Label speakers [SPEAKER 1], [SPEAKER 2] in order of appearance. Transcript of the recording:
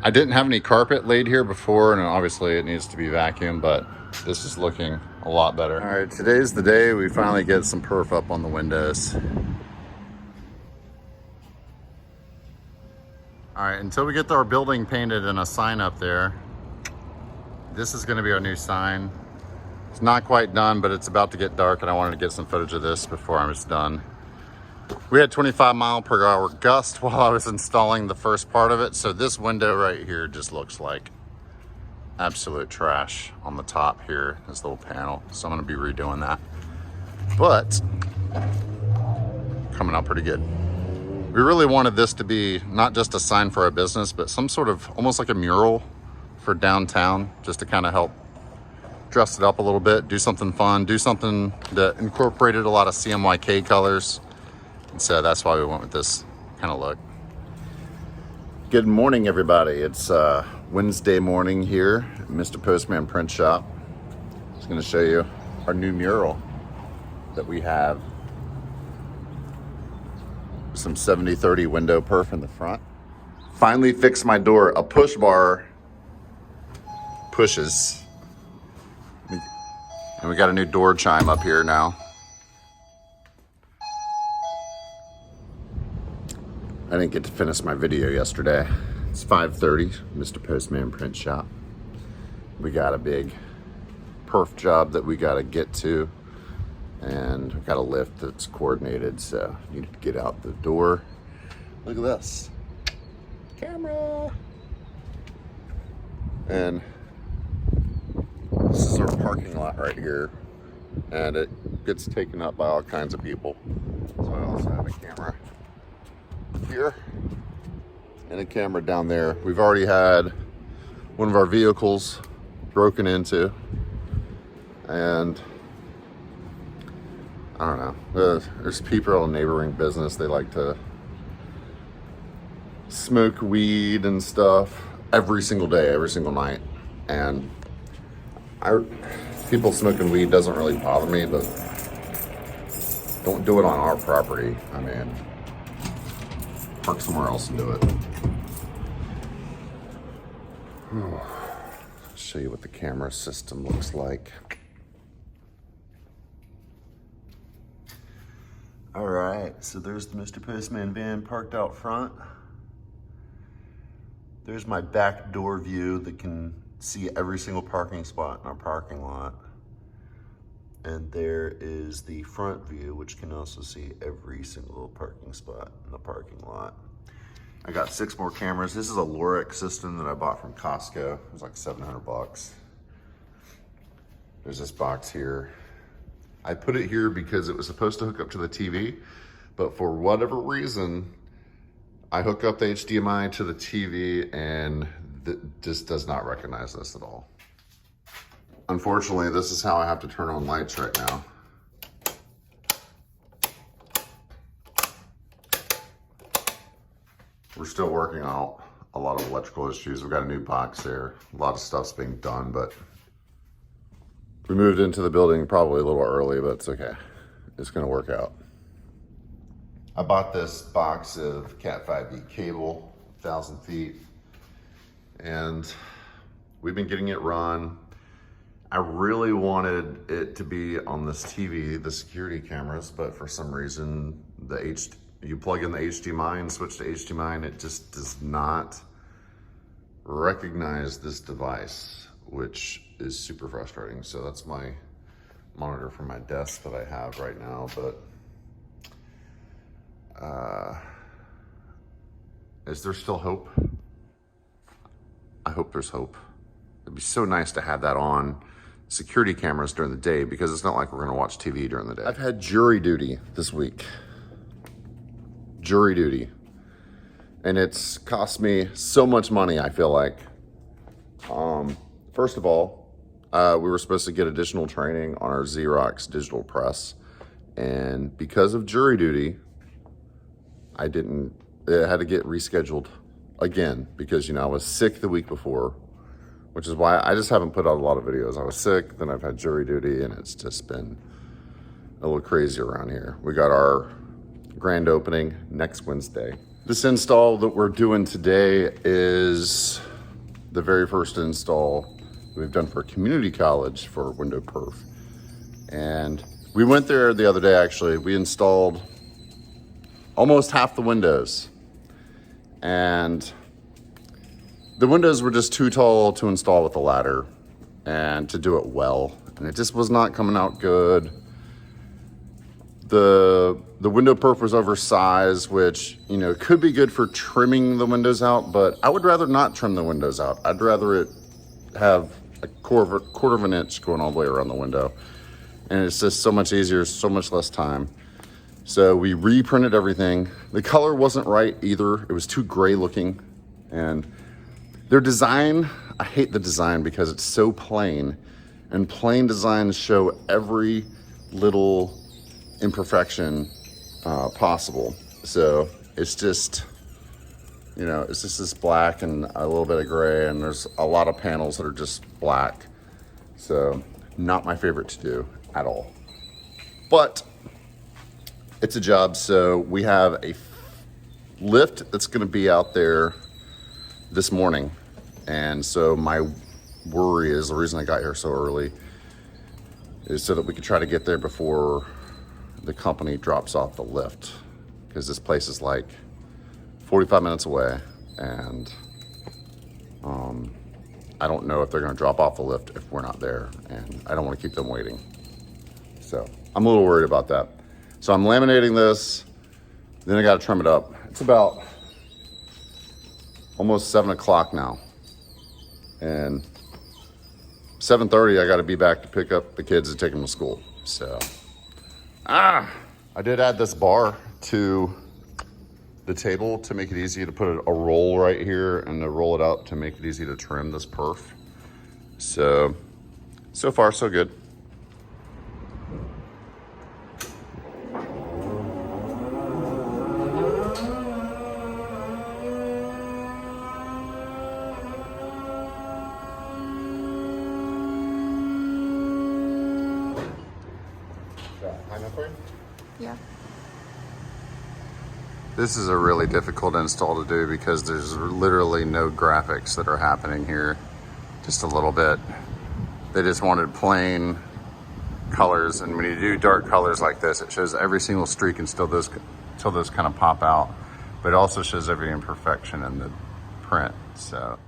[SPEAKER 1] I didn't have any carpet laid here before, and obviously it needs to be vacuumed, but this is looking a lot better. All right, today's the day we finally get some perf up on the windows. All right, until we get our building painted and a sign up there, this is gonna be our new sign. It's not quite done, but it's about to get dark, and I wanted to get some footage of this before I was done. We had 25-mile-per-hour gust while I was installing the first part of it, so this window right here just looks like absolute trash on the top here, this little panel. So I'm gonna be redoing that. But, coming out pretty good. We really wanted this to be not just a sign for our business, but some sort of, almost like a mural for downtown, just to kind of help dress it up a little bit, do something fun, do something that incorporated a lot of CMYK colors. And so that's why we went with this kind of look. Good morning, everybody. It's Wednesday morning here at Mr. Postman Print Shop. I'm just gonna show you our new mural that we have. Some 70/30 window perf in the front. Finally fixed my door. A push bar pushes. And we got a new door chime up here now. I didn't get to finish my video yesterday. It's 5:30, Mr. Postman Print Shop. We got a big perf job that we gotta get to. And I've got a lift that's coordinated, so I need to get out the door. Look at this. Camera. And this is our parking lot right here. And it gets taken up by all kinds of people. So I also have a camera here and a camera down there. We've already had one of our vehicles broken into, and I don't know, there's people in neighboring business, they like to smoke weed and stuff every single day, every single night. And people smoking weed doesn't really bother me, but don't do it on our property. I mean, park somewhere else and do it. Show you what the camera system looks like. All right, so there's the Mr. Postman van parked out front. There's my back door view that can see every single parking spot in our parking lot. And there is the front view, which can also see every single parking spot in the parking lot. I got 6 more cameras. This is a Lorex system that I bought from Costco. It was like 700 bucks. There's this box here. I put it here because it was supposed to hook up to the TV, but for whatever reason, I hook up the HDMI to the TV and it just does not recognize this at all. Unfortunately, this is how I have to turn on lights right now. We're still working out a lot of electrical issues. We've got a new box there. A lot of stuff's being done, but we moved into the building probably a little early, but it's okay. It's gonna work out. I bought this box of Cat 5e cable, 1,000 feet, and we've been getting it run. I really wanted it to be on this TV, the security cameras, but for some reason, you plug in the HDMI and switch to HDMI, and it just does not recognize this device, which is super frustrating. So that's my monitor from my desk that I have right now, but is there still hope? I hope there's hope. It'd be so nice to have that on security cameras during the day, because it's not like we're gonna watch TV during the day. I've had jury duty this week. Jury duty. And it's cost me so much money, I feel like. First of all, we were supposed to get additional training on our Xerox digital press. And because of jury duty, it had to get rescheduled again, because, I was sick the week before, which is why I just haven't put out a lot of videos. I was sick, then I've had jury duty, and it's just been a little crazy around here. We got our grand opening next Wednesday. This install that we're doing today is the very first install we've done for community college for window perf. And we went there the other day, actually. We installed almost half the windows. And the windows were just too tall to install with a ladder and to do it well. And it just was not coming out good. The window perf was oversized, which, you know, could be good for trimming the windows out, but I would rather not trim the windows out. I'd rather it have a quarter of an inch going all the way around the window. And it's just so much easier, so much less time. So we reprinted everything. The color wasn't right either. It was too gray looking. And their design, I hate the design because it's so plain. And plain designs show every little imperfection possible. So it's just, you know, it's just this black and a little bit of gray, and there's a lot of panels that are just black. So not my favorite to do at all. But it's a job. So we have a lift that's going to be out there this morning. And so my worry is, the reason I got here so early is so that we could try to get there before the company drops off the lift, because this place is like 45 minutes away, and I don't know if they're going to drop off the lift if we're not there, and I don't want to keep them waiting. So I'm a little worried about that. So I'm laminating this, then I got to trim it up. It's about almost 7 o'clock now, and 7:30 I got to be back to pick up the kids and take them to school. So I did add this bar to the table to make it easy to put a roll right here and to roll it out to make it easy to trim this perf. So far so good.
[SPEAKER 2] Yeah.
[SPEAKER 1] This is a really difficult install to do because there's literally no graphics that are happening here. Just a little bit. They just wanted plain colors, and when you do dark colors like this, it shows every single streak until those kind of pop out. But it also shows every imperfection in the print. So